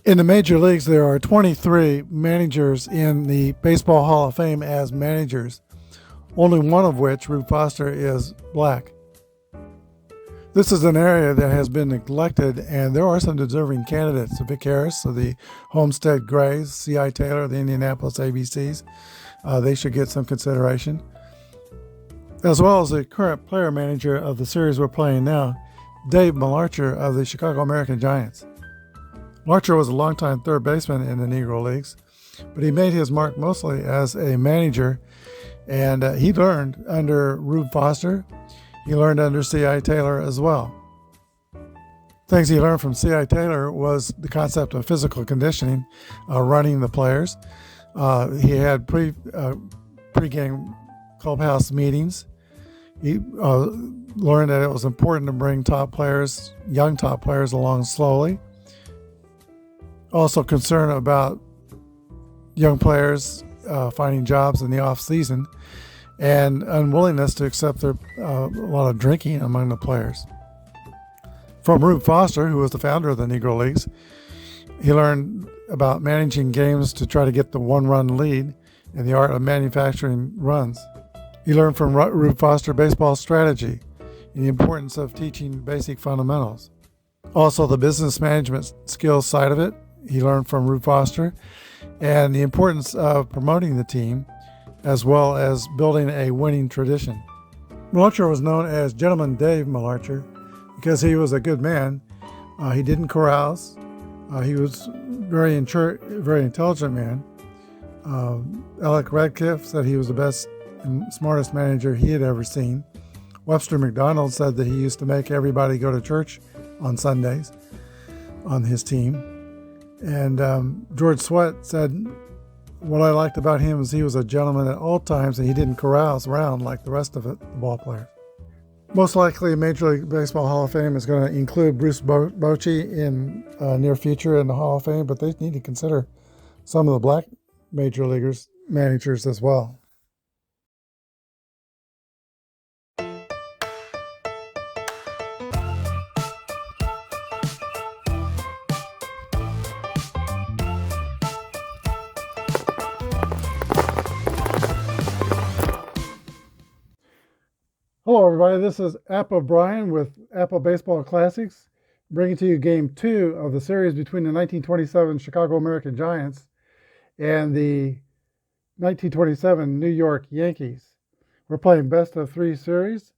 In the major leagues, there are 23 managers in the Baseball Hall of Fame as managers, only one of which, Rube Foster, is black. This is an area that has been neglected, and there are some deserving candidates. Vic Harris of the Homestead Grays, C.I. Taylor of the Indianapolis ABCs. They should get some consideration. As well as the current player manager of the series we're playing now, Dave Malarcher of the Chicago American Giants. Malarcher was a longtime third baseman in the Negro Leagues, but he made his mark mostly as a manager, and he learned under Rube Foster. He learned under C.I. Taylor as well. Things he learned from C.I. Taylor was the concept of physical conditioning, running the players. He had pre-game clubhouse meetings. He learned that it was important to bring young top players along slowly. Also concerned about young players finding jobs in the off season, and unwillingness to accept a lot of drinking among the players. From Rube Foster, who was the founder of the Negro Leagues, he learned about managing games to try to get the one-run lead and the art of manufacturing runs. He learned from Rube Foster baseball strategy and the importance of teaching basic fundamentals. Also, the business management skills side of it, he learned from Rube Foster, and the importance of promoting the team, as well as building a winning tradition. Malarcher was known as Gentleman Dave Malarcher because he was a good man. He didn't carouse. He was very intelligent man. Alec Radcliffe said he was the best and smartest manager he had ever seen. Webster McDonald said that he used to make everybody go to church on Sundays on his team. And George Sweat said, what I liked about him is he was a gentleman at all times and he didn't carouse around like the rest of the ball players. Most likely, Major League Baseball Hall of Fame is going to include Bruce Bochy in near future in the Hall of Fame, but they need to consider some of the black major leaguers, managers as well. Hello, everybody. This is Apba Brian with Apba Baseball Classics, bringing to you Game 2 of the series between the 1927 Chicago American Giants and the 1927 New York Yankees. We're playing best of 3 series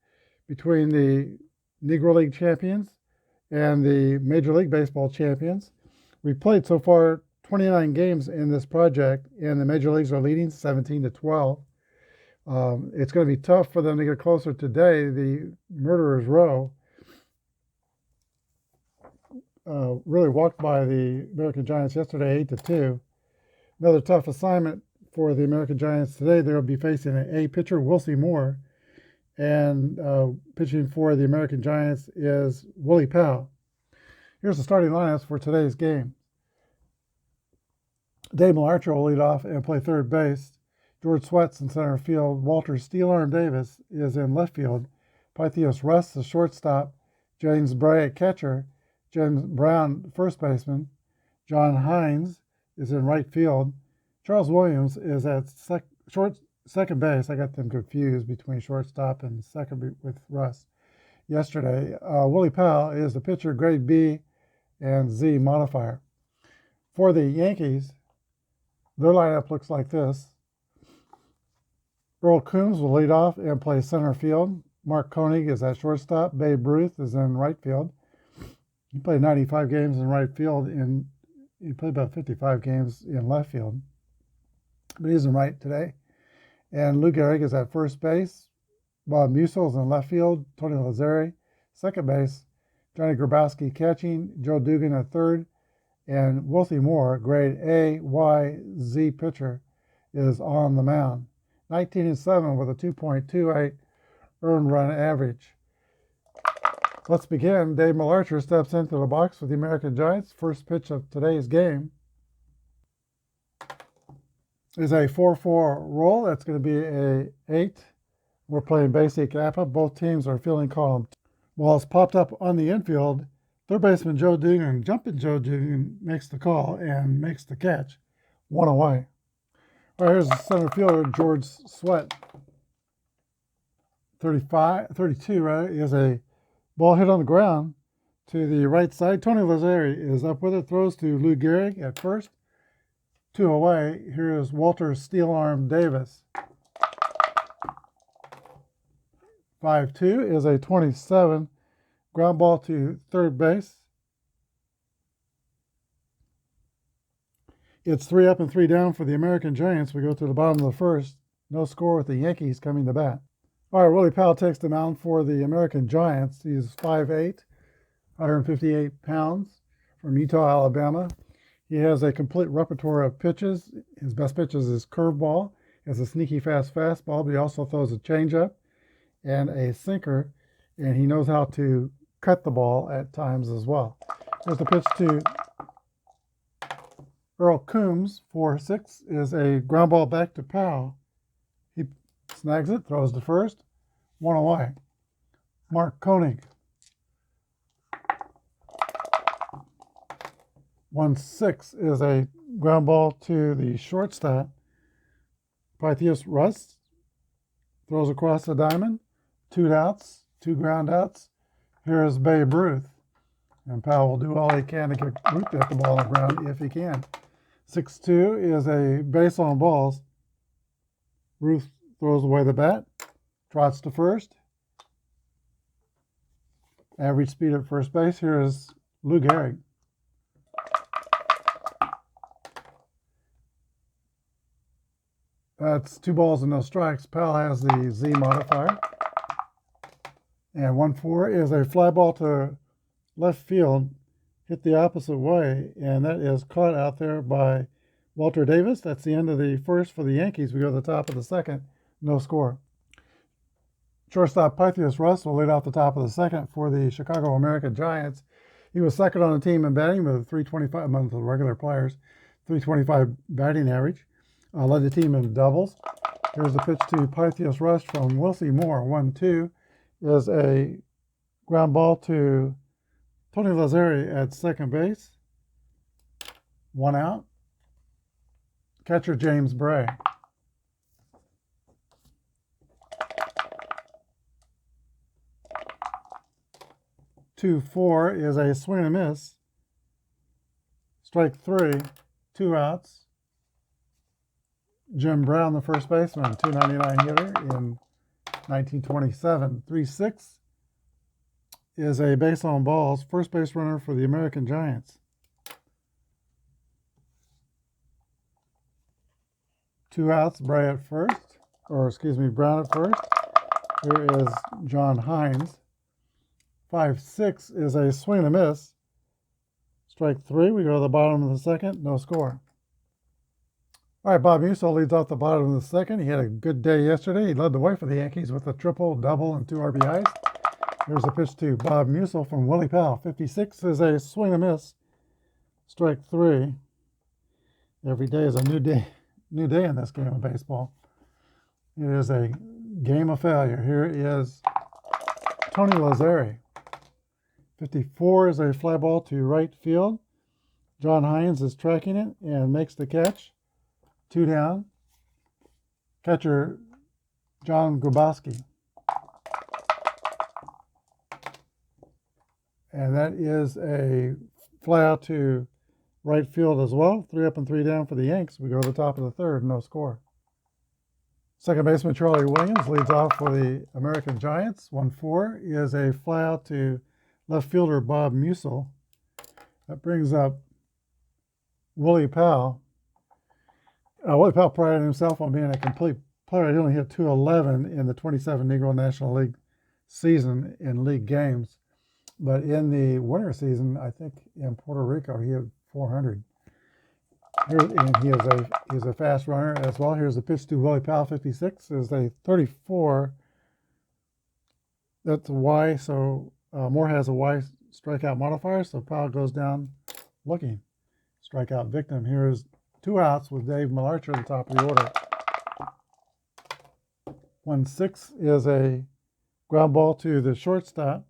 between the Negro League champions and the Major League Baseball champions. We've played so far 29 games in this project, and the Major Leagues are leading 17-12. It's going to be tough for them to get closer today. The Murderers Row really walked by the American Giants yesterday 8-2. Another tough assignment for the American Giants today. They'll be facing an A pitcher, Willie Powell, and pitching for the American Giants is Willie Powell. Here's the starting lineups for today's game. Dave Malarcher will lead off and play third base. George Sweat's in center field. Walter Steel Arm Davis is in left field. Pythias Russ, the shortstop. James Bray at catcher. James Brown, first baseman. John Hines is in right field. Charles Williams is at second base. I got them confused between shortstop and second with Russ yesterday. Willie Powell is the pitcher, grade B and Z modifier. For the Yankees, their lineup looks like this. Earl Coombs will lead off and play center field. Mark Koenig is at shortstop. Babe Ruth is in right field. He played 95 games in right field, and he played about 55 games in left field. But he's in right today. And Lou Gehrig is at first base. Bob Musil is in left field. Tony Lazzari, second base. Johnny Grabowski catching. Joe Dugan at third. And Willie Moore, grade A, Y, Z pitcher, is on the mound. 19-7 with a 2.28 earned run average. Let's begin. Dave Malarcher steps into the box for the American Giants. First pitch of today's game is a 4-4 roll. That's going to be a 8. We're playing basic Apba. Both teams are fielding column. Ball's popped up on the infield Third baseman Joe Dugan, jumping Joe Dugan, makes the call and makes the catch. 1 away. All right, here's the center fielder, George Sweat. 32, right, is a ball hit on the ground to the right side. Tony Lazzari is up with it, throws to Lou Gehrig at first. 2 away. Here is Walter Steelarm Davis. 5-2 is a 27. Ground ball to third base. It's 3 up and 3 down for the American Giants. We go to the bottom of the first. No score with the Yankees coming to bat. All right, Willie Powell takes the mound for the American Giants. He's 5'8", 158 pounds, from Utah, Alabama. He has a complete repertoire of pitches. His best pitch is his curveball. He has a sneaky fast fastball, but he also throws a changeup and a sinker, and he knows how to cut the ball at times as well. There's the pitch to Earl Coombs, 4-6, is a ground ball back to Powell. He snags it, throws to first, 1 away. Mark Koenig. 1-6 is a ground ball to the shortstop. Pythias Russ throws across the diamond. 2 outs, 2 ground outs. Here is Babe Ruth. And Powell will do all he can to get Ruth to hit the ball on the ground if he can. 6-2 is a base on balls. Ruth throws away the bat, trots to first. Average speed at first base. Here is Lou Gehrig. That's 2 balls and no strikes. Powell has the Z modifier. And 1-4 is a fly ball to left field, hit the opposite way, and that is caught out there by Walter Davis. That's the end of the first for the Yankees. We go to the top of the second, no score. Shortstop Pythias Russ will lead off the top of the second for the Chicago American Giants. He was second on the team in batting with a 325 among the regular players, 325 batting average. Led the team in doubles. Here's the pitch to Pythias Russ from Willie Moore. 1-2 is a ground ball to Tony Lazzari at second base. 1 out. Catcher James Bray. Two, 4 is a swing and a miss. Strike 3, 2 outs. Jim Brown, the first baseman, 299 hitter in 1927. 3-6 is a base on balls, first base runner for the American Giants. 2 outs, Brown at first. Here is John Hines. 5-6 is a swing and a miss. Strike 3. We go to the bottom of the second. No score. All right, Bob Musil leads off the bottom of the second. He had a good day yesterday. He led the way for the Yankees with a triple, double, and 2 RBIs. Here's a pitch to Bob Musil from Willie Powell. 56 is a swing and a miss. Strike 3. Every day is a new day in this game of baseball. It is a game of failure. Here is Tony Lazzari. 54 is a fly ball to right field. John Hines is tracking it and makes the catch. 2 down. Catcher John Grabowski. And that is a fly out to right field as well. 3 up and 3 down for the Yanks. We go to the top of the third, no score. Second baseman Charlie Williams leads off for the American Giants. 1-4 is a fly out to left fielder Bob Musil. That brings up Willie Powell. Willie Powell prided himself on being a complete player. He only hit .211 in the 27 Negro National League season in league games. But in the winter season, I think in Puerto Rico, he had 400. And he is a fast runner as well. Here's the pitch to Willie Powell. 56 is a 34. That's a Y, so Moore has a Y strikeout modifier, so Powell goes down looking. Strikeout victim. Here is 2 outs with Dave Malarcher at the top of the order. 1-6 is a ground ball to the shortstop.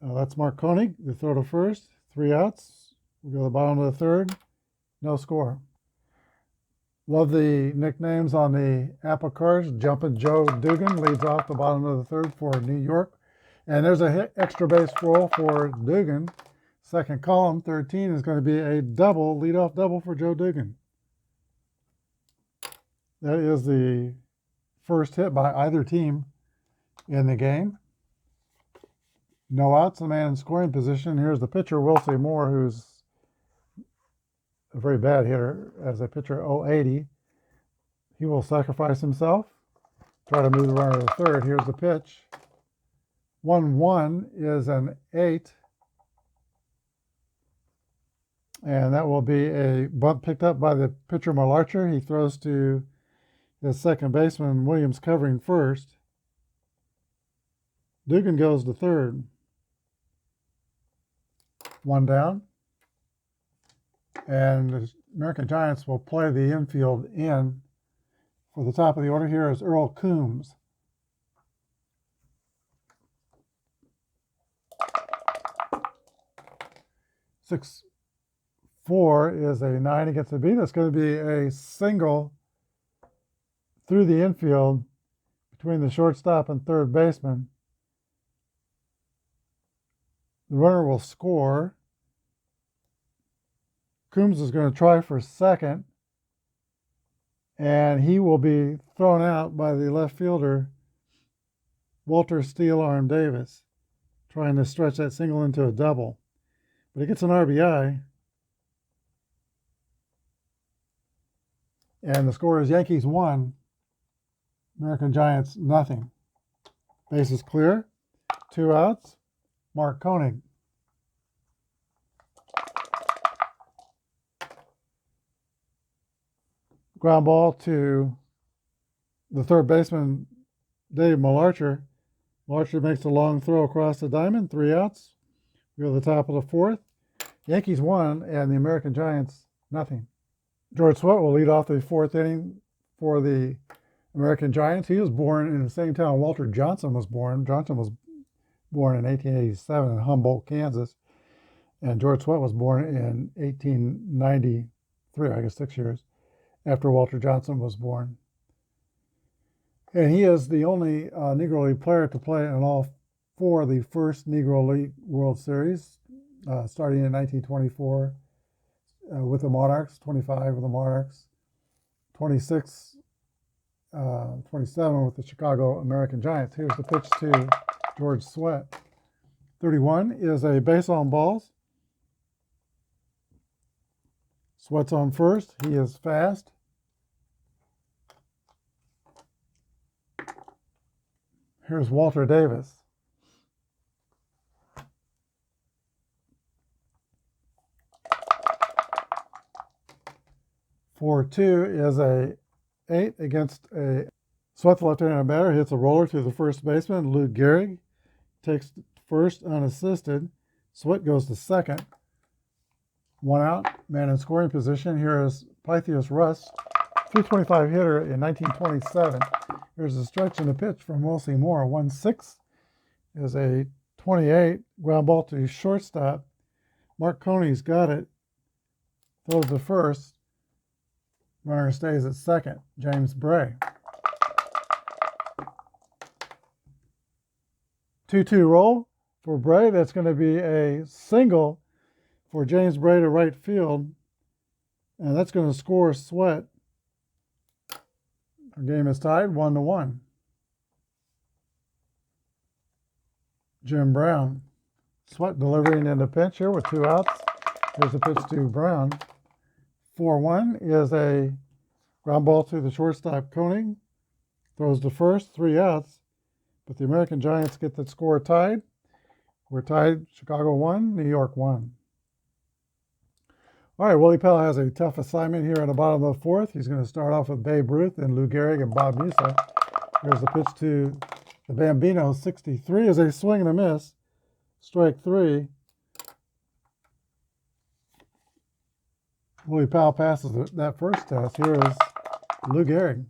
That's Mark Koenig, the throw to first. 3 outs. We go to the bottom of the third. No score. Love the nicknames on the Apba cards. Jumpin' Joe Dugan leads off the bottom of the third for New York. And there's a extra base roll for Dugan. Second column, 13, is going to be a double, leadoff double for Joe Dugan. That is the first hit by either team in the game. No outs, the man in scoring position. Here's the pitcher, Willie Moore, who's a very bad hitter as a pitcher, 080. He will sacrifice himself, try to move the runner to the third. Here's the pitch. 1-1 is an 8. And that will be a bunt picked up by the pitcher, Malarcher. He throws to his second baseman, Williams, covering first. Dugan goes to third. 1 down. And the American Giants will play the infield in. For the top of the order here is Earl Coombs. Six, 4 is a 9 against a B. That's going to be a single through the infield between the shortstop and third baseman. The runner will score. Coombs is going to try for second, and he will be thrown out by the left fielder, Walter Steel Arm Davis, trying to stretch that single into a double. But he gets an RBI. And the score is Yankees 1, American Giants nothing. Base is clear. 2 outs. Mark Koenig. Ground ball to the third baseman, Dave Malarcher. Malarcher makes a long throw across the diamond. 3 outs. We go to the top of the fourth. Yankees 1 and the American Giants nothing. George Sweat will lead off the fourth inning for the American Giants. He was born in the same town Walter Johnson was born. Johnson was born in 1887 in Humboldt, Kansas. And George Sweat was born in 1893, I guess 6 years after Walter Johnson was born. And he is the only Negro League player to play in all 4 of the first Negro League World Series, starting in 1924 with the Monarchs, 25 with the Monarchs, 26, 27 with the Chicago American Giants. Here's the pitch to George Sweat. 31 is a base on balls. Sweat's on first. He is fast. Here's Walter Davis. For 2 is a 8 against a Sweat, the left-handed batter, hits a roller to the first baseman. Lou Gehrig takes first unassisted. Sweat goes to second. 1 out, man in scoring position. Here is Pythias Russ, 325 hitter in 1927. Here's a stretch and a pitch from Willie Moore. 1-6 is a 28. Ground ball to shortstop. Mark Koenig's got it. Throws to first. Runner stays at second. James Bray. 2-2 roll for Bray. That's going to be a single for James Bray to right field. And that's going to score Sweat. Our game is tied 1-1. Jim Brown. Sweat delivering in the pinch here with 2 outs. Here's the pitch to Brown. 4-1 is a ground ball to the shortstop, Koenig. Throws to first, 3 outs. But the American Giants get the score tied. We're tied, Chicago 1, New York 1. All right, Willie Powell has a tough assignment here at the bottom of the fourth. He's going to start off with Babe Ruth and Lou Gehrig and Bob Musa. Here's the pitch to the Bambino. 63 is a swing and a miss. Strike 3. Willie Powell passes that first test. Here is Lou Gehrig.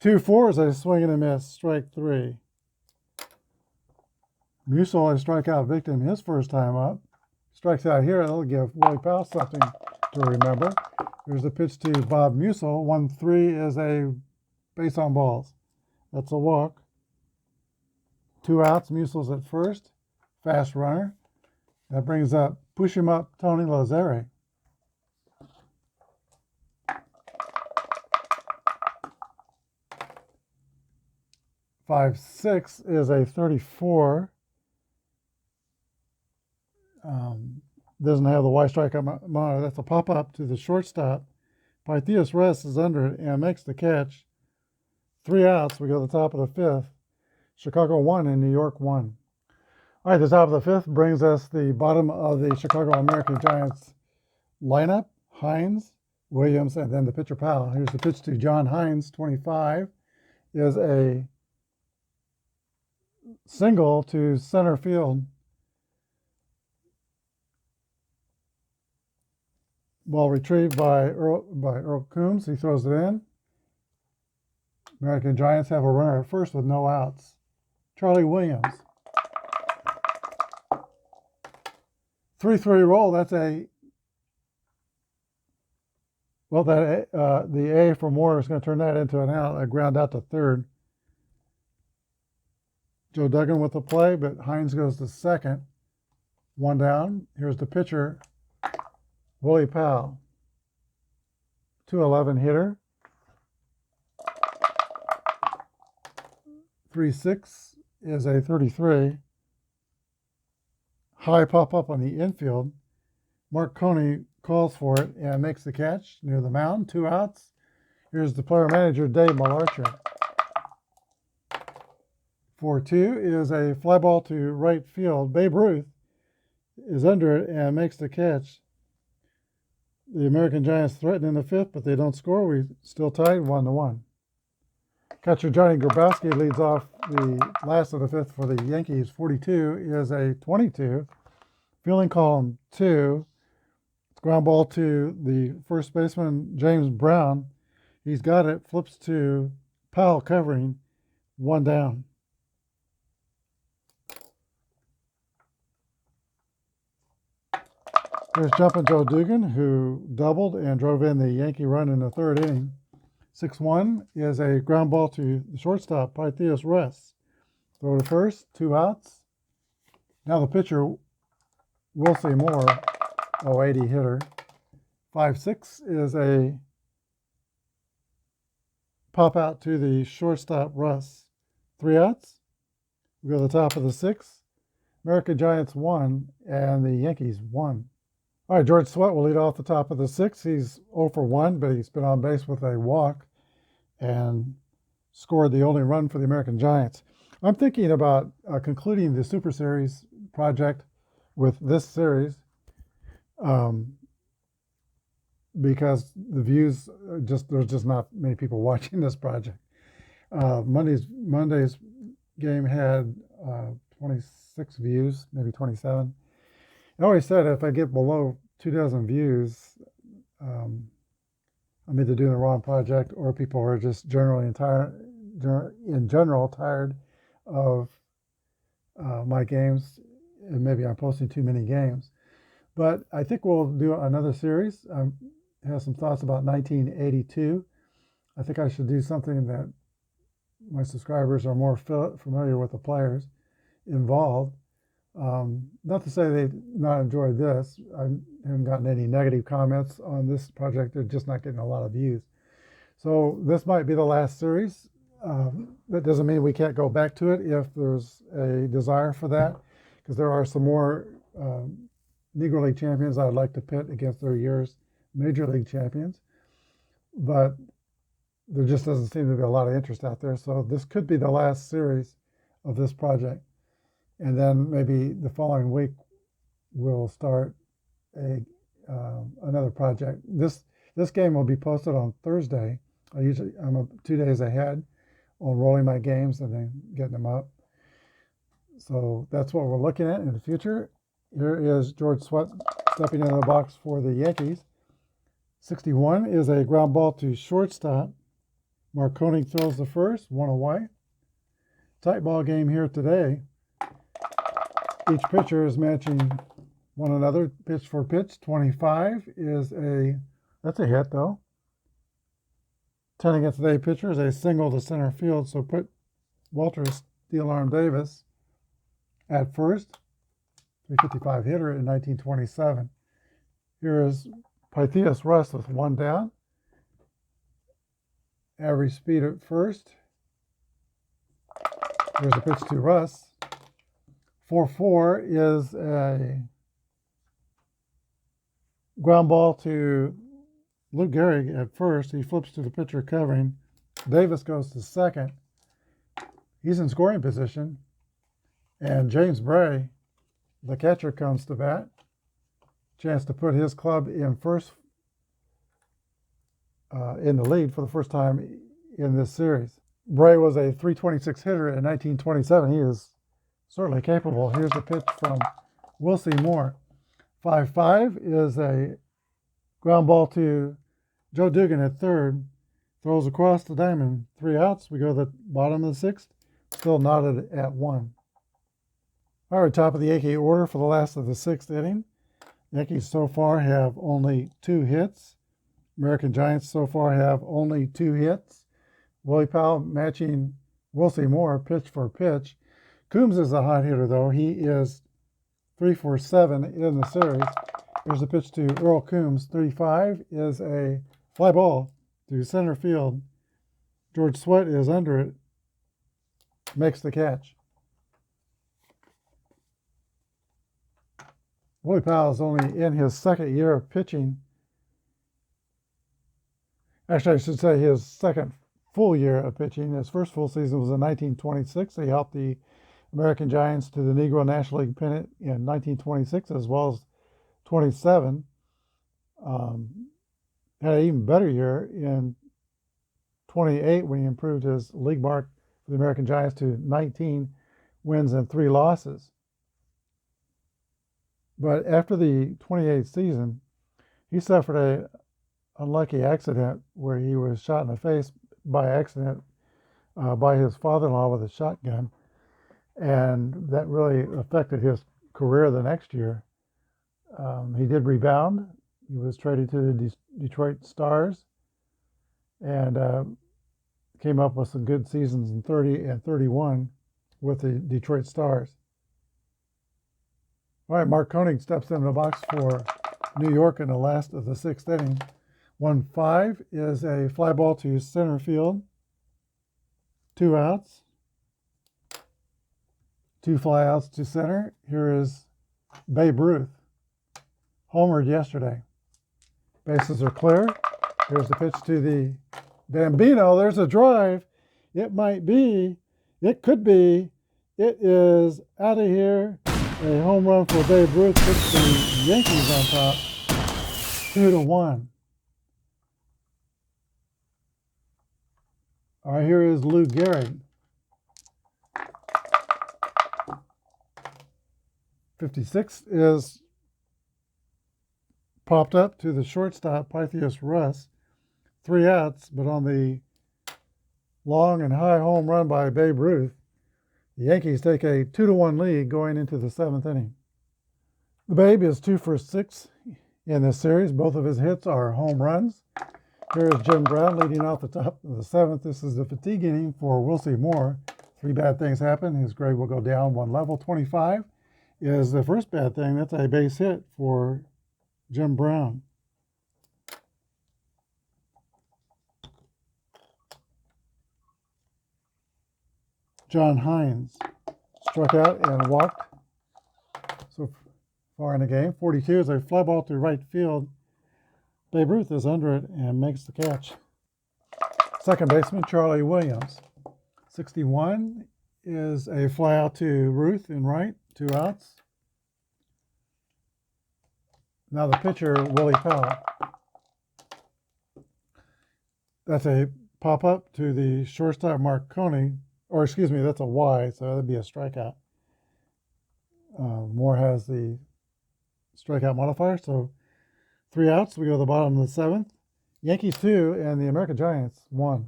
2-4 is a swing and a miss. Strike 3. Musil, a strikeout victim, his first time up. Strikes out here, that'll give Willie Powell something to remember. Here's the pitch to Bob Musil. 1-3 is a base on balls. That's a walk. 2 outs, Musil's at first. Fast runner. That brings up, push him up, Tony Lazzeri. Five, 6 is a 34. Doesn't have the Y strikeout monitor. That's a pop-up to the shortstop. Pythias Rest is under it and makes the catch. 3 outs. We go to the top of the 5th. Chicago 1 and New York 1. All right, the top of the 5th brings us the bottom of the Chicago American Giants lineup. Hines, Williams, and then the pitcher Powell. Here's the pitch to John Hines, 25, is a single to center field. Ball retrieved by Earl Coombs. He throws it in. American Giants have a runner at first with no outs. Charlie Williams. 3-3 roll. That's a the A from Warner is going to turn that into an out. A ground out to third. Joe Duggan with the play, but Hines goes to second. 1 down. Here's the pitcher, Willie Powell. 211 hitter. 3-6 is a 33. High pop up on the infield. Mark Coney calls for it and makes the catch near the mound. 2 outs. Here's the player manager, Dave Malarcher. 4-2 is a fly ball to right field. Babe Ruth is under it and makes the catch. The American Giants threaten in the 5th, but they don't score. We still tied 1-1. Catcher Johnny Grabowski leads off the last of the 5th for the Yankees. 42 is a 22. Fielding column 2. It's ground ball to the first baseman, James Brown. He's got it. Flips to Powell covering. 1 down. There's Jumpin' Joe Dugan, who doubled and drove in the Yankee run in the 3rd inning. 6-1 is a ground ball to the shortstop, Pythias Rest. Throw to first, 2 outs. Now the pitcher, Willie Moore, 080 hitter. 5-6 is a pop out to the shortstop, Russ. 3 outs. We go to the top of the 6th. American Giants 1 and the Yankees 1. All right, George Sweat will lead off the top of the 6th. He's 0 for 1, but he's been on base with a walk and scored the only run for the American Giants. I'm thinking about concluding the Super Series project with this series because the views, there's just not many people watching this project. Monday's game had 26 views, maybe 27. I always said if I get below 24 views, I'm either doing the wrong project or people are just in general tired of my games, and maybe I'm posting too many games. But I think we'll do another series. I have some thoughts about 1982. I think I should do something that my subscribers are more familiar with the players involved. Not to say they've not enjoyed this. I haven't gotten any negative comments on this project. They're just not getting a lot of views. So this might be the last series. That doesn't mean we can't go back to it if there's a desire for that, because there are some more Negro League champions I'd like to pit against their year's Major League champions. But there just doesn't seem to be a lot of interest out there. So this could be the last series of this project. And then maybe the following week we'll start another project. This game will be posted on Thursday. I'm 2 days ahead on rolling my games and then getting them up. So that's what we're looking at in the future. Here is George Sweat stepping into the box for the Yankees. 61 is a ground ball to shortstop. Marconi throws the first, 1 away. Tight ball game here today. Each pitcher is matching one another pitch for pitch. 25 is that's a hit though. 10 against the pitcher is a single to center field, so put Walter Steel Arm Davis at first. 355 hitter in 1927. Here is Pythias Russ with one down. Average speed at first. Here's a pitch to Russ. 4-4 is a ground ball to Lou Gehrig at first. He flips to the pitcher covering. Davis goes to second. He's in scoring position. And James Bray, the catcher, comes to bat. Chance to put his club in first in the lead for the first time in this series. Bray was a .326 hitter in 1927. He is certainly capable. Here's a pitch from Willie Moore. 5-5 is a ground ball to Joe Dugan at third. Throws across the diamond. 3 outs. We go to the bottom of the sixth. Still knotted at 1. All right, top of the Yankee order for the last of the sixth inning. Yankees so far have only 2 hits. American Giants so far have only 2 hits. Willie Powell matching Willie Moore pitch for pitch. Coombs is a hot hitter, though. He is 3-for-7 in the series. Here's a pitch to Earl Coombs. 35 is a fly ball to center field. George Sweat is under it. Makes the catch. Willie Powell is only in his second year of pitching. Actually, I should say his second full year of pitching. His first full season was in 1926. He helped the American Giants to the Negro National League pennant in 1926 as well as 27. Had an even better year in 28 when he improved his league mark for the American Giants to 19 wins and 3 losses. But after the 28th season, he suffered an unlucky accident where he was shot in the face by accident by his father-in-law with a shotgun. And that really affected his career the next year. He did rebound. He was traded to the Detroit Stars and came up with some good seasons in 30 and 31 with the Detroit Stars. All right, Mark Koenig steps into the box for New York in the last of the 6th inning. 1-5 is a fly ball to center field. 2 outs. 2 flyouts to center. Here is Babe Ruth. Homered yesterday. Bases are clear. Here's the pitch to the Bambino. There's a drive. It might be. It could be. It is out of here. A home run for Babe Ruth puts the Yankees on top, 2-1. All right, here is Lou Gehrig. 56 is popped up to the shortstop, Pythias Russ. 3 outs, but on the long and high home run by Babe Ruth, the Yankees take a 2-1 lead going into the 7th inning. The Babe is 2-for-6 in this series. Both of his hits are home runs. Here is Jim Brown leading off the top of the 7th. This is the fatigue inning for Willie Moore. 3 bad things happen. His grade will go down 1 level. 25 is the first bad thing. That's a base hit for Jim Brown. John Hines struck out and walked so far in the game. 42 is a fly ball to right field. Babe Ruth is under it and makes the catch. Second baseman, Charlie Williams. 61 is a fly out to Ruth in right, 2 outs. Now the pitcher, Willie Powell. That's a pop-up to the shortstop, Mark Koenig. Or excuse me, that's a Y, so that'd be a strikeout. Moore has the strikeout modifier, so 3 outs. We go to the bottom of the 7th. Yankees 2 and the American Giants 1.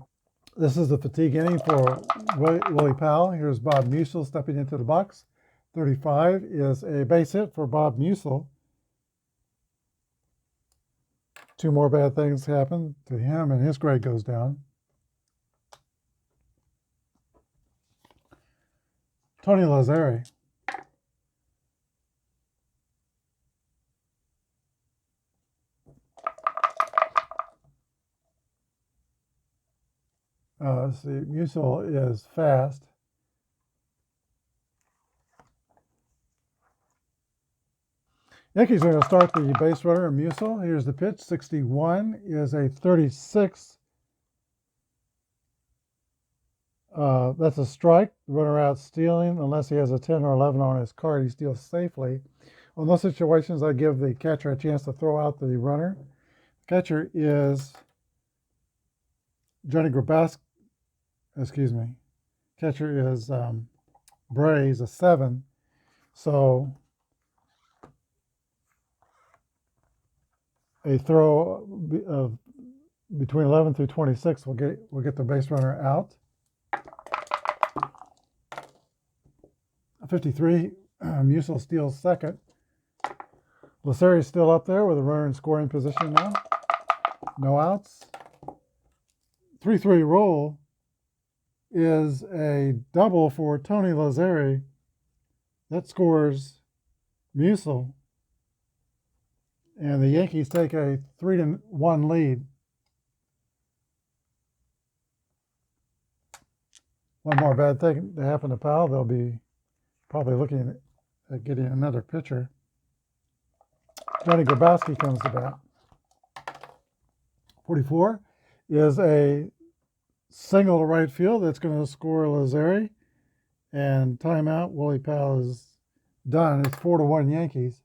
This is the fatigue inning for Willie Powell. Here's Bob Musil stepping into the box. 35 is a base hit for Bob Musil. 2 more bad things happen to him, and his grade goes down. Tony Lazzeri. Let's see, Musil is fast. Yankees are going to start the base runner, Musil. Here's the pitch. 61 is a 36. That's a strike. The runner out stealing, unless he has a 10 or 11 on his card, he steals safely. On those situations, I give the catcher a chance to throw out the runner. The catcher is Johnny Grabowski. Excuse me. Catcher is Bray. He's a 7. So a throw of between 11 through 26 will get the base runner out. 53, Musil steals second. Lazzeri is still up there with a runner in scoring position now. No outs. 3-3 roll is a double for Tony Lazzeri. That scores Musil. And the Yankees take a 3-1 lead. One more bad thing to happen to Powell, they'll be probably looking at getting another pitcher. Johnny Grabowski comes to bat. 44 is a single to right field that's going to score Lazzeri. And timeout, Willie Powell is done. It's 4-1 Yankees.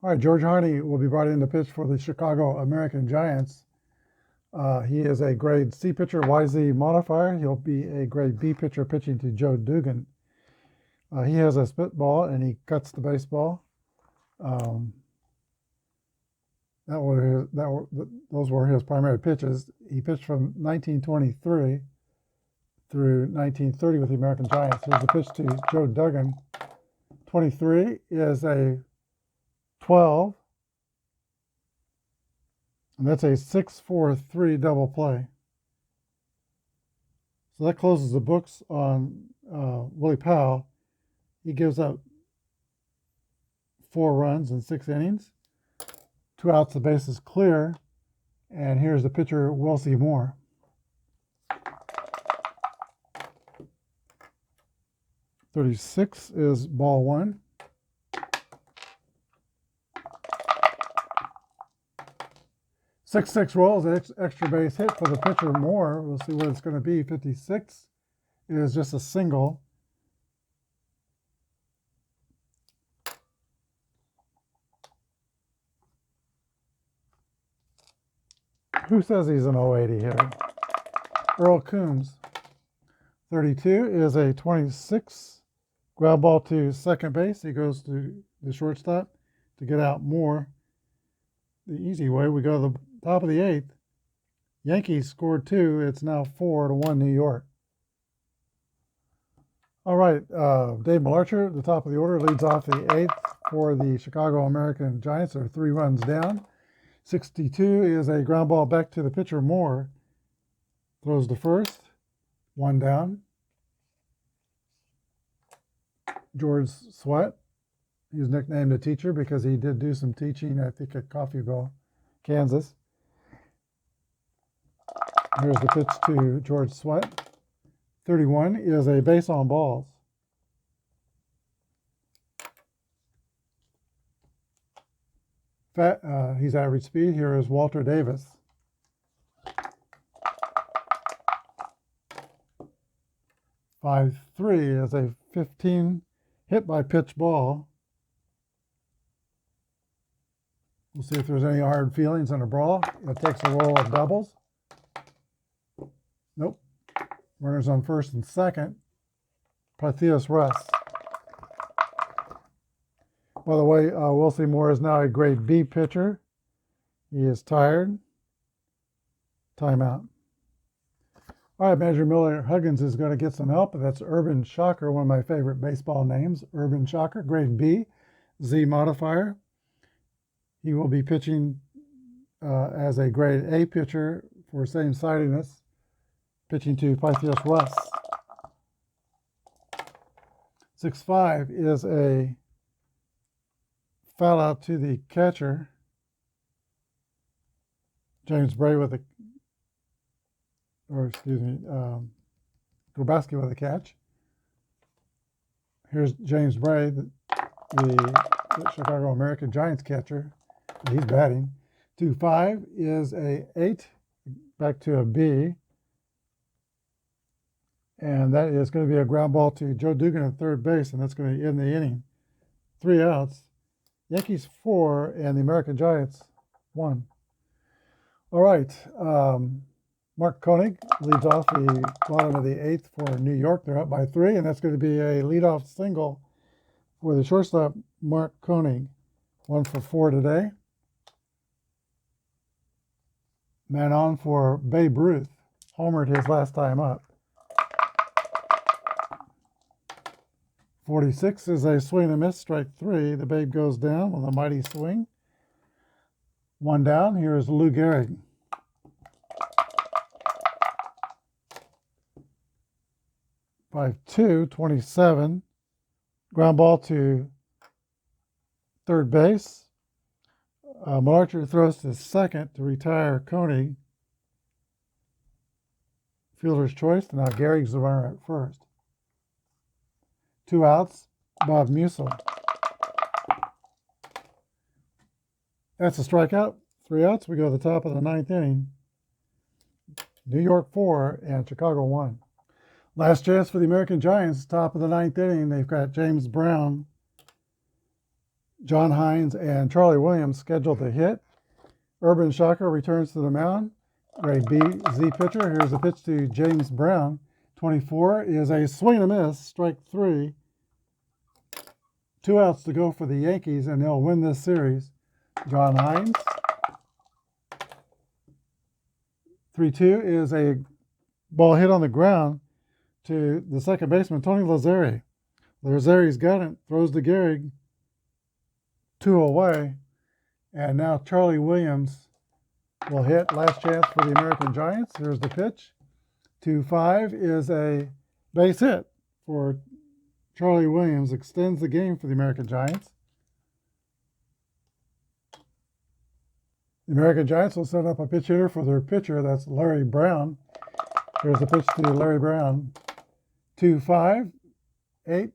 All right, George Harney will be brought in to pitch for the Chicago American Giants. He is a grade C pitcher, YZ modifier. He'll be a grade B pitcher pitching to Joe Dugan. He has a spitball and he cuts the baseball. Those were his primary pitches. He pitched from 1923 through 1930 with the American Giants. Here's the pitch to Joe Dugan. 23 is a 12. And that's a 6-4-3 double play. So that closes the books on Willie Powell. He gives up 4 runs in 6 innings. 2 outs, the base is clear. And here's the pitcher, Willie Moore. .36 is ball 1. 6-6 rolls, an extra base hit for the pitcher Moore. We'll see what it's going to be. 56 is just a single. Who says he's an 080 hitter? Earl Coombs. 32 is a 26. Ground ball to second base. He goes to the shortstop to get out Moore. The easy way, we go to the top of the 8th. Yankees scored 2. It's now 4-1 New York. All right, Dave Malarcher at the top of the order leads off the 8th for the Chicago American Giants. They're 3 runs down. 62 is a ground ball back to the pitcher Moore. Throws to first. 1 down. George Sweat. He's nicknamed a teacher because he did do some teaching, I think, at Coffeyville, Kansas. Here's the pitch to George Sweat. 31 is a base on balls. He's average speed. Here is Walter Davis. .53 is a 15 hit by pitch ball. We'll see if there's any hard feelings in a brawl. It takes a roll of doubles. Nope. Runners on first and second. Pythias rests. By the way, Willie Moore is now a grade B pitcher. He is tired. Timeout. All right, Manager Miller Huggins is going to get some help. That's Urban Shocker, one of my favorite baseball names. Urban Shocker, grade B, Z modifier. He will be pitching as a grade A pitcher for same-sidedness, pitching to Pythias Russ. 6-5 is a foul out to the catcher. James Bray with a, Grabowski with a catch. Here's James Bray, the Chicago American Giants catcher. He's batting. 2-5 is a 8, back to a B. And that is going to be a ground ball to Joe Dugan at third base, and that's going to end the inning. 3 outs. Yankees 4 and the American Giants 1. All right. Mark Koenig leads off the bottom of the 8th for New York. They're up by 3, and that's going to be a leadoff single for the shortstop, Mark Koenig. 1 for 4 today. Man on for Babe Ruth. Homered his last time up. 46 is a swing and a miss, strike 3. The Babe goes down with a mighty swing. 1 down. Here is Lou Gehrig. By 27. Ground ball to third base. Malarcher throws to second to retire Koenig. Fielder's choice. Now Gehrig's the runner at first. 2 outs. Bob Musil. That's a strikeout. 3 outs. We go to the top of the 9th inning. New York 4 and Chicago 1. Last chance for the American Giants. Top of the 9th inning. They've got James Brown, John Hines, and Charlie Williams scheduled to hit. Urban Shocker returns to the mound. Grade B, Z pitcher. Here's a pitch to James Brown. 24 is a swing and a miss, strike 3. 2 outs to go for the Yankees, and they'll win this series. John Hines. 3-2 is a ball hit on the ground to the second baseman, Tony Lazzeri. Lazzeri's got it, throws to Gehrig. 2 away, and now Charlie Williams will hit. Last chance for the American Giants. Here's the pitch. 2-5 is a base hit for Charlie Williams. Extends the game for the American Giants. The American Giants will set up a pitch hitter for their pitcher. That's Larry Brown. Here's the pitch to Larry Brown. 2-5, 8.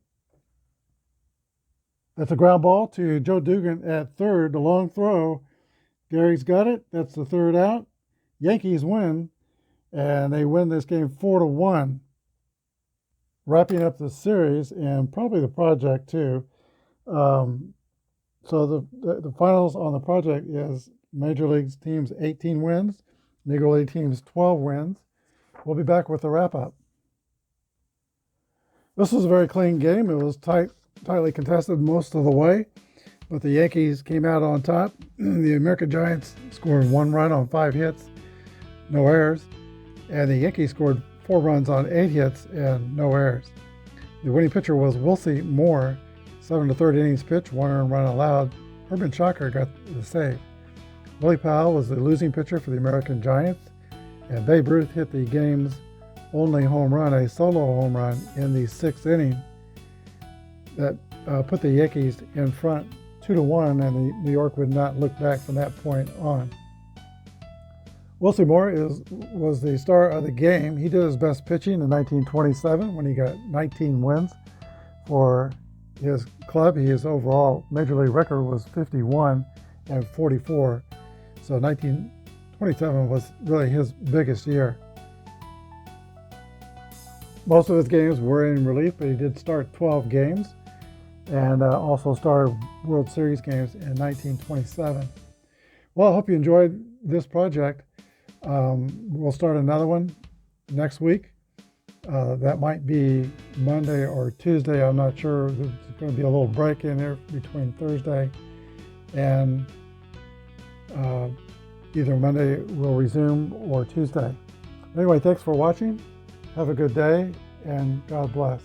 That's a ground ball to Joe Dugan at third. The long throw. Gehrig's got it. That's the 3rd out. Yankees win, and they win this game 4-1. Wrapping up the series and probably the project too. So the finals on the project is Major League teams 18 wins, Negro League teams 12 wins. We'll be back with the wrap-up. This was a very clean game. It was tightly contested most of the way, but the Yankees came out on top. The American Giants scored 1 run on 5 hits, no errors, and the Yankees scored 4 runs on 8 hits and no errors. The winning pitcher was Willie Moore, 7 1/3 innings pitch, 1 earned run allowed. Urban Shocker got the save. Willie Powell was the losing pitcher for the American Giants, and Babe Ruth hit the game's only home run, a solo home run in the 6th inning that put the Yankees in front 2-1, and New York would not look back from that point on. Willie Moore was the star of the game. He did his best pitching in 1927 when he got 19 wins for his club. His overall Major League record was 51 and 44. So 1927 was really his biggest year. Most of his games were in relief, but he did start 12 games and also started World Series games in 1927. Well, I hope you enjoyed this project. We'll start another one next week. That might be Monday or Tuesday. I'm not sure. There's going to be a little break in there between Thursday and either Monday will resume or Tuesday. Anyway, thanks for watching. Have a good day, and God bless.